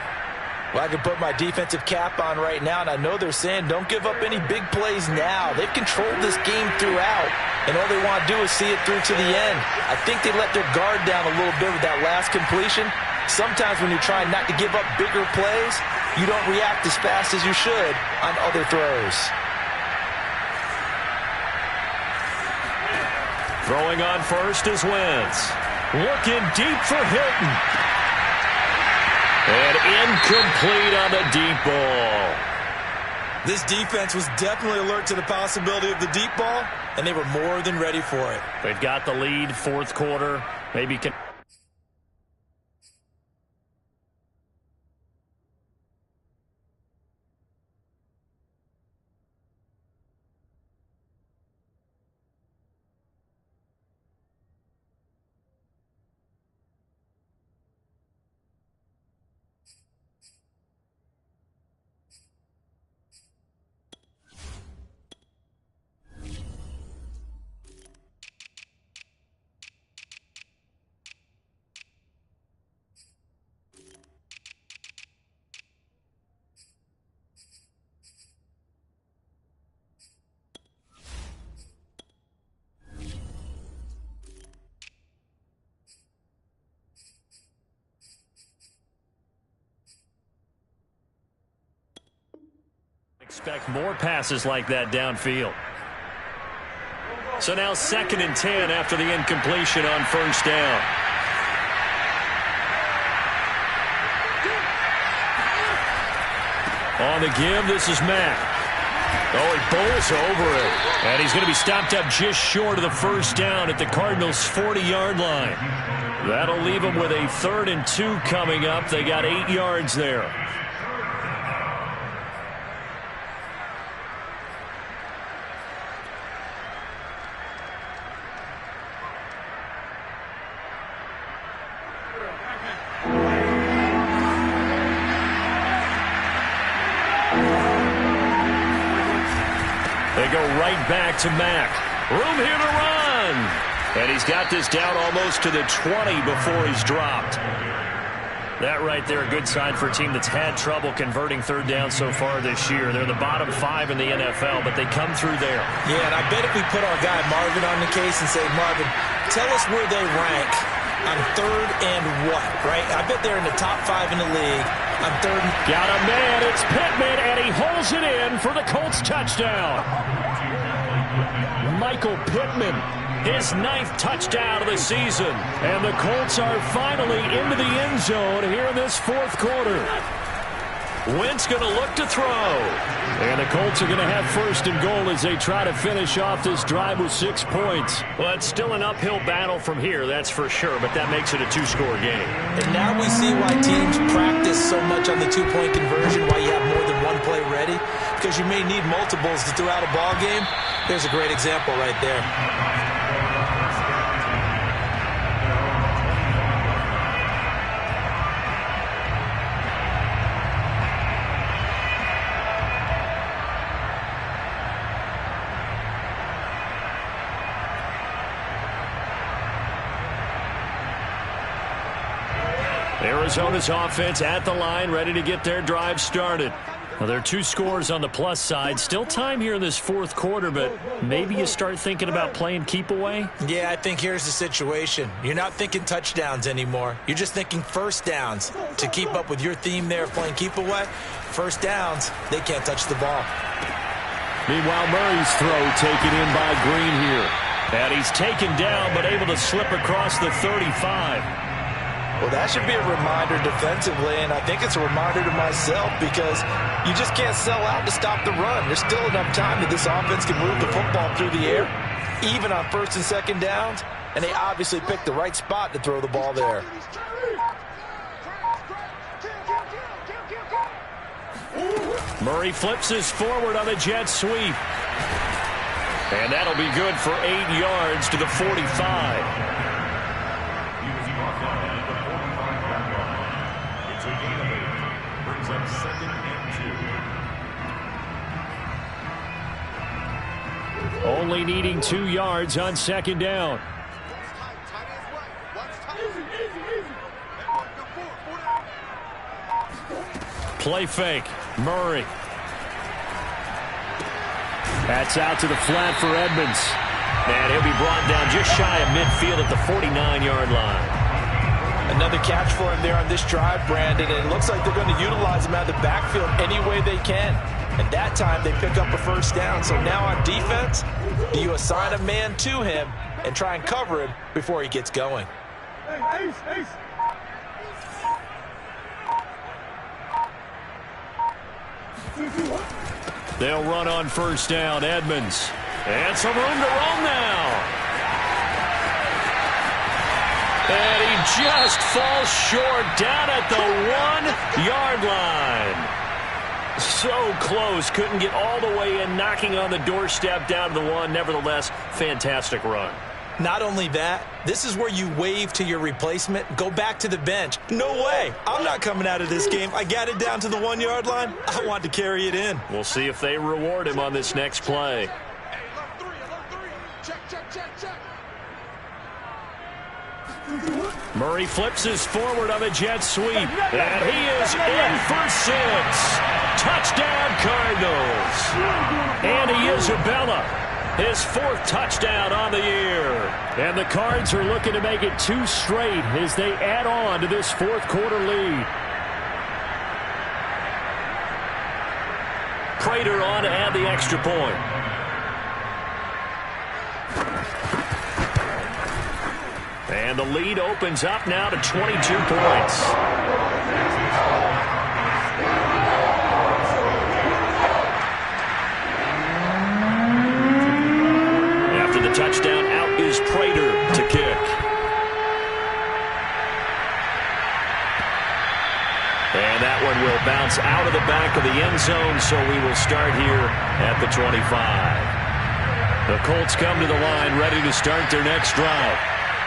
Well, I can put my defensive cap on right now, and I know they're saying don't give up any big plays now. They've controlled this game throughout, and all they want to do is see it through to the end. I think they let their guard down a little bit with that last completion. Sometimes when you're trying not to give up bigger plays, you don't react as fast as you should on other throws. Throwing on first is Wentz. Looking deep for Hilton. And incomplete on the deep ball. This defense was definitely alert to the possibility of the deep ball, and they were more than ready for it. They've got the lead, fourth quarter. Maybe can... Expect more passes like that downfield. So now 2nd and 10 after the incompletion on first down. On the give, this is Mack. Oh, he bowls over it. And he's going to be stopped up just short of the first down at the Cardinals' 40-yard line. That'll leave them with a 3rd and 2 coming up. They got 8 yards there. They go right back to Mack. Room here to run. And he's got this down almost to the 20 before he's dropped. That right there, a good sign for a team that's had trouble converting third down so far this year. They're the bottom 5 in the NFL, but they come through there. Yeah, and I bet if we put our guy Marvin on the case and say, Marvin, tell us where they rank on 3rd and what, right? I bet they're in the top 5 in the league on 3rd. Got a man, it's Pittman, and he holds it in for the Colts touchdown. Michael Pittman, his 9th touchdown of the season. And the Colts are finally into the end zone here in this 4th quarter. Wentz going to look to throw. And the Colts are going to have 1st and goal as they try to finish off this drive with 6 points. Well, it's still an uphill battle from here, that's for sure, but that makes it a 2-score game. And now we see why teams practice so much on the 2-point conversion, why you have more than one play ready, because you may need multiples to throw out a ball game. There's a great example right there. Arizona's offense at the line, ready to get their drive started. Well, there are 2 scores on the plus side. Still time here in this 4th quarter, but maybe you start thinking about playing keep away? Yeah, I think here's the situation. You're not thinking touchdowns anymore. You're just thinking first downs. To keep up with your theme there of playing keep away, first downs, they can't touch the ball. Meanwhile, Murray's throw taken in by Green here. And he's taken down, but able to slip across the 35. Well, that should be a reminder defensively, and I think it's a reminder to myself because you just can't sell out to stop the run. There's still enough time that this offense can move the football through the air, even on 1st and 2nd downs. and they obviously picked the right spot to throw the ball there. Murray flips his forward on the jet sweep. And that'll be good for 8 yards to the 45. Only needing 2 yards on second down. Play fake. Murray. That's out to the flat for Edmonds. And he'll be brought down just shy of midfield at the 49-yard line. Another catch for him there on this drive, Brandon. And it looks like they're going to utilize him out of the backfield any way they can. And that time they pick up a first down. So now on defense, do you assign a man to him and try and cover him before he gets going? They'll run on first down. Edmonds. And some room to roam now. And he just falls short down at the 1-yard line. So close. Couldn't get all the way in, knocking on the doorstep down to the 1. Nevertheless, fantastic run. Not only that, this is where you wave to your replacement, go back to the bench. No way. I'm not coming out of this game. I got it down to the 1-yard line. I want to carry it in. We'll see if they reward him on this next play. Murray flips his forward on the jet sweep. And he is in for 6. Touchdown, Cardinals. Andy Isabella, his 4th touchdown on the year. And the Cards are looking to make it 2 straight as they add on to this 4th quarter lead. Prater on to add the extra point. And the lead opens up now to 22 points. After the touchdown, out is Prater to kick. And that one will bounce out of the back of the end zone, so we will start here at the 25. The Colts come to the line ready to start their next drive.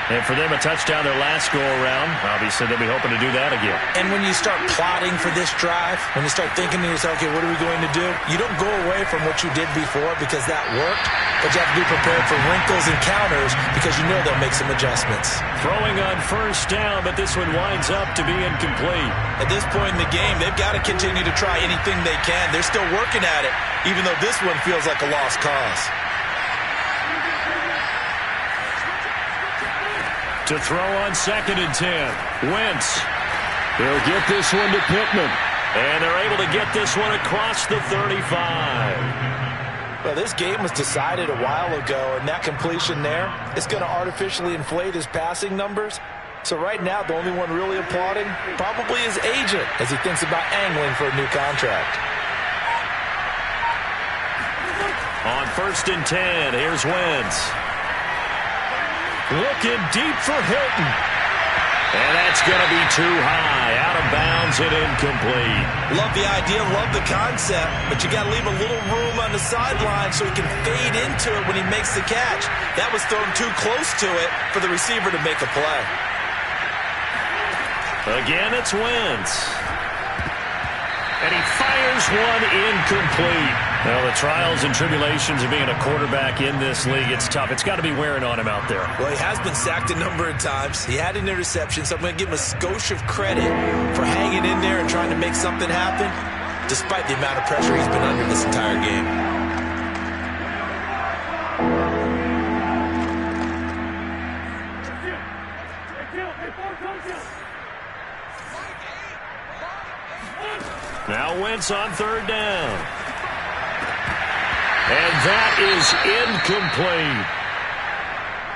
And for them, a touchdown their last go-around. Obviously, they'll be hoping to do that again. And when you start plotting for this drive, when you start thinking to yourself, okay, what are we going to do? You don't go away from what you did before because that worked, but you have to be prepared for wrinkles and counters because you know they'll make some adjustments. Throwing on first down, but this one winds up to be incomplete. At this point in the game, they've got to continue to try anything they can. They're still working at it, even though this one feels like a lost cause. To throw on 2nd and 10. Wentz. They'll get this one to Pittman. And they're able to get this one across the 35. Well, this game was decided a while ago, and that completion there is going to artificially inflate his passing numbers. So right now, the only one really applauding probably his agent as he thinks about angling for a new contract. On 1st and 10, here's Wentz. Looking deep for Hilton. And that's going to be too high. Out of bounds and incomplete. Love the idea, love the concept, but you got to leave a little room on the sideline so he can fade into it when he makes the catch. That was thrown too close to it for the receiver to make a play. Again, it's Wentz. And he fires one incomplete. Well, the trials and tribulations of being a quarterback in this league, it's tough. It's got to be wearing on him out there. Well, he has been sacked a number of times. He had an interception, so I'm going to give him a skosh of credit for hanging in there and trying to make something happen, despite the amount of pressure he's been under this entire game. Now Wentz on 3rd down. And that is incomplete.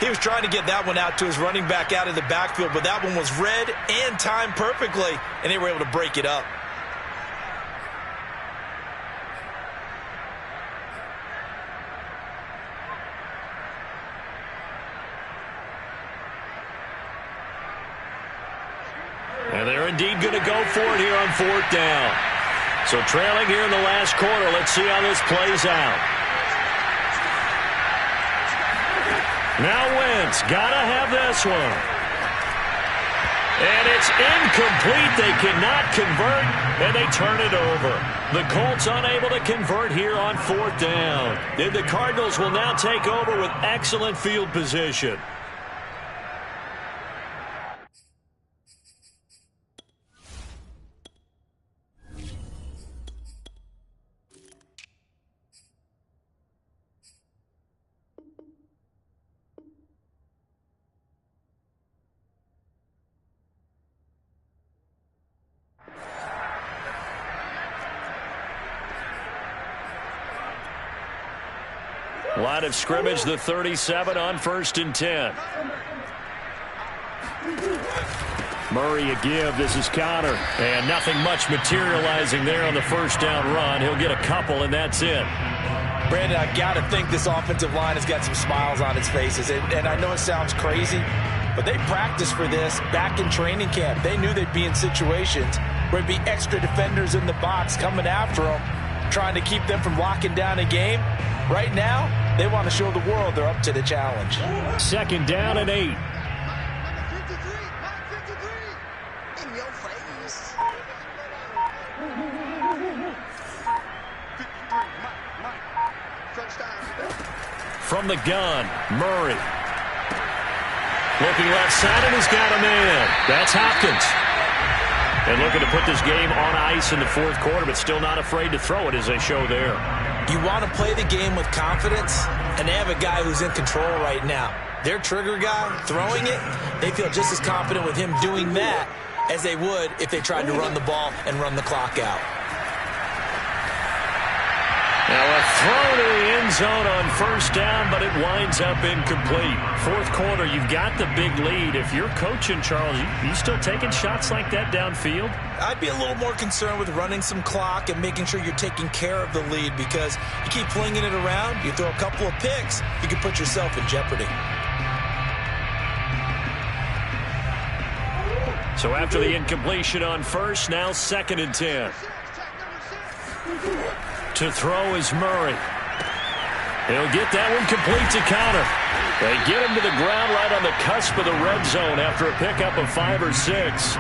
He was trying to get that one out to his running back out of the backfield, but that one was read and timed perfectly, and they were able to break it up. indeed going to go for it here on 4th down. So trailing here in the last quarter. Let's see how this plays out. Now Wentz, got to have this one. And it's incomplete. They cannot convert, and they turn it over. The Colts unable to convert here on 4th down. And the Cardinals will now take over with excellent field position. Line of scrimmage, the 37 on 1st and 10. Murray a give. This is counter. And nothing much materializing there on the 1st down run. He'll get a couple, and that's it. Brandon, I got to think this offensive line has got some smiles on its faces. And I know it sounds crazy, but they practiced for this back in training camp. They knew they'd be in situations where there'd be extra defenders in the box coming after them, trying to keep them from locking down a game. Right now, they want to show the world they're up to the challenge. 2nd down and 8. In your face. From the gun, Murray. Looking left side, and he's got a man. That's Hopkins. And looking to put this game on ice in the 4th quarter, but still not afraid to throw it as they show there. You want to play the game with confidence, and they have a guy who's in control right now. Their trigger guy throwing it, they feel just as confident with him doing that as they would if they tried to run the ball and run the clock out. Now a throw to the end zone on 1st down, but it winds up incomplete. 4th quarter, you've got the big lead. If you're coaching, Charles, you still taking shots like that downfield? I'd be a little more concerned with running some clock and making sure you're taking care of the lead, because you keep flinging it around, you throw a couple of picks, you can put yourself in jeopardy. So after the incompletion on 1st, now 2nd and 10. To throw is Murray. He'll get that one complete to counter. They get him to the ground right on the cusp of the red zone after a pickup of 5 or 6.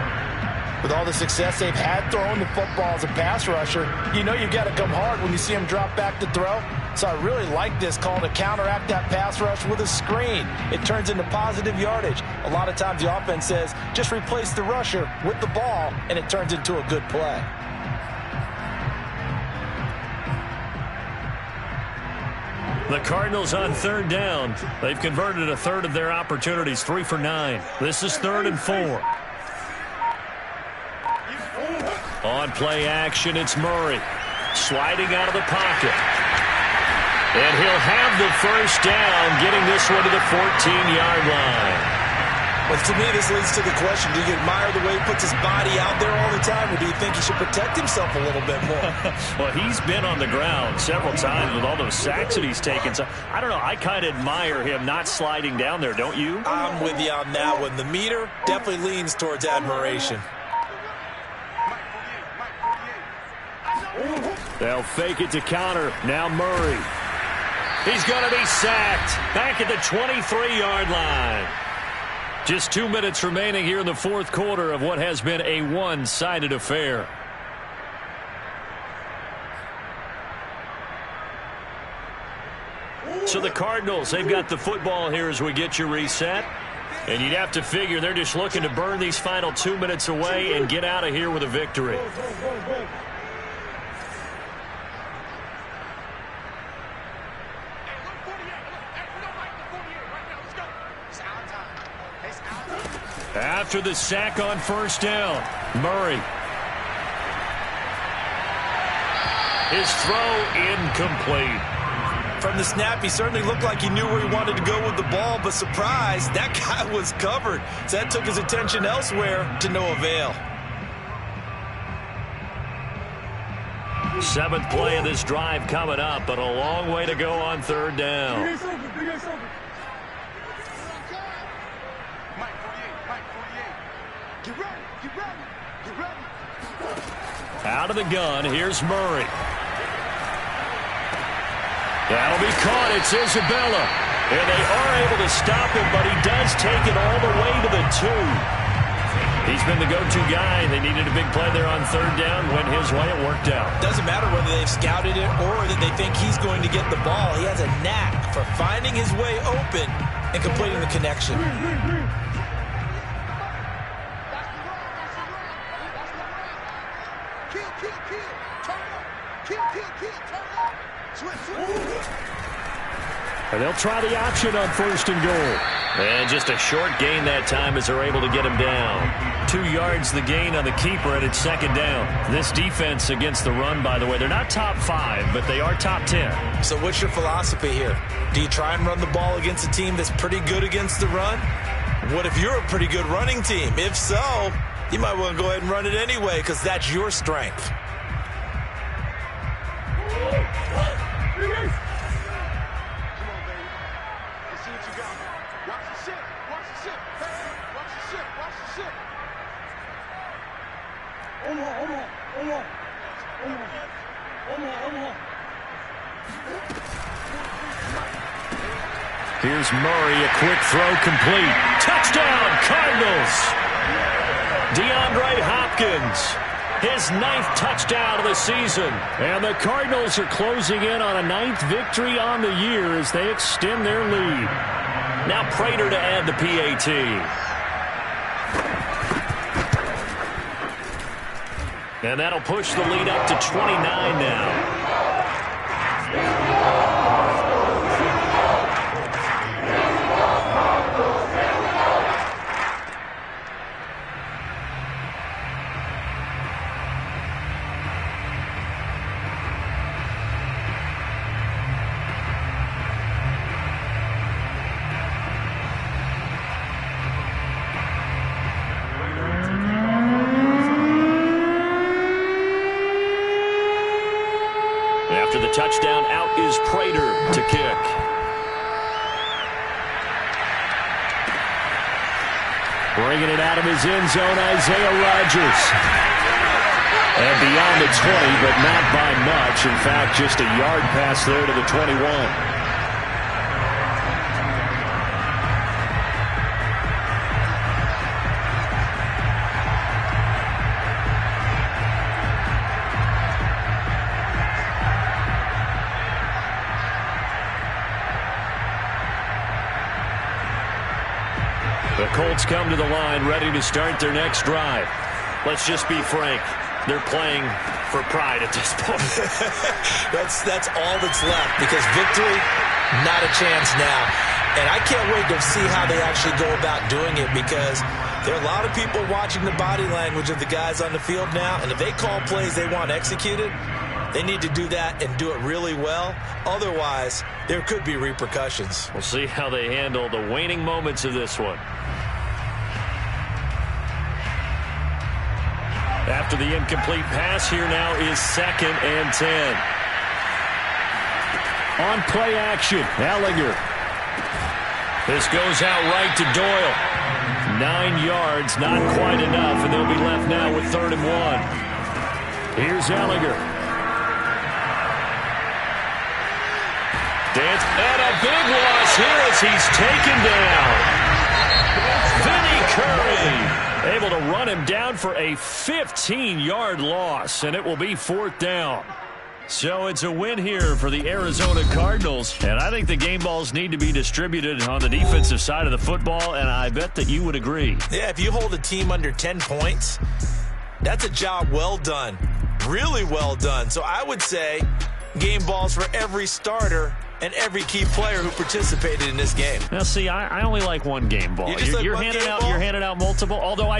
With all the success they've had throwing the football as a pass rusher, you know you've got to come hard when you see him drop back to throw. So I really like this call to counteract that pass rush with a screen. It turns into positive yardage. A lot of times the offense says, just replace the rusher with the ball, and it turns into a good play. The Cardinals on 3rd down. They've converted a third of their opportunities, 3 for 9. This is 3rd and 4. On play action, it's Murray. Sliding out of the pocket. And he'll have the 1st down, getting this one to the 14-yard line. Well, to me, this leads to the question, do you admire the way he puts his body out there all the time, or do you think he should protect himself a little bit more? Well, he's been on the ground several times with all those sacks that he's taken. So, I don't know, I kind of admire him not sliding down there, don't you? I'm with you on that one. The meter definitely leans towards admiration. They'll fake it to counter. Now Murray. He's going to be sacked back at the 23-yard line. Just 2 minutes remaining here in the 4th quarter of what has been a one-sided affair. So the Cardinals, they've got the football here as we get you reset. And you'd have to figure they're just looking to burn these final 2 minutes away and get out of here with a victory. After the sack on 1st down, Murray. His throw incomplete. From the snap, he certainly looked like he knew where he wanted to go with the ball, but surprise, that guy was covered. So that took his attention elsewhere to no avail. 7th play of this drive coming up, but a long way to go on 3rd down. Out of the gun, here's Murray. That'll be caught. It's Isabella. And they are able to stop him, but he does take it all the way to the 2. He's been the go-to guy. They needed a big play there on third down. Went his way. It worked out. Doesn't matter whether they've scouted it or that they think he's going to get the ball. He has a knack for finding his way open and completing the connection. And they'll try the option on first and goal. And just a short gain that time as they're able to get him down. 2 yards the gain on the keeper, and it's second down. This defense against the run, by the way, they're not top 5, but they are top 10. So what's your philosophy here? Do you try and run the ball against a team that's pretty good against the run? What if you're a pretty good running team? If so, you might want to go ahead and run it anyway because that's your strength. Here's Murray, a quick throw complete. Touchdown, Cardinals! DeAndre Hopkins, his 9th touchdown of the season. And the Cardinals are closing in on a 9th victory on the year as they extend their lead. Now Prater to add the PAT. And that'll push the lead up to 29 now. After the touchdown, out is Prater to kick. Bringing it out of his end zone, Isaiah Rodgers. And beyond the 20, but not by much. In fact, just a yard pass there to the 21. The Colts come to the line, ready to start their next drive. Let's just be frank. They're playing for pride at this point. That's all that's left because victory, not a chance now. And I can't wait to see how they actually go about doing it because there are a lot of people watching the body language of the guys on the field now. And if they call plays they want executed, they need to do that and do it really well. Otherwise, there could be repercussions. We'll see how they handle the waning moments of this one. After the incomplete pass, here now is 2nd and 10. On play action, Ehlinger. This goes out right to Doyle. 9 yards, not quite enough, and they'll be left now with 3rd and 1. Here's Ehlinger. Dance, and a big loss here as he's taken down. Vinny Curry able to run him down for a 15-yard loss, and it will be 4th down. So it's a win here for the Arizona Cardinals, and I think the game balls need to be distributed on the defensive side of the football, and I bet that you would agree. Yeah, if you hold a team under 10 points, that's a job well done, really well done. So I would say game balls for every starter and every key player who participated in this game. Now, see, I only like one game ball. You're handing out multiple, although I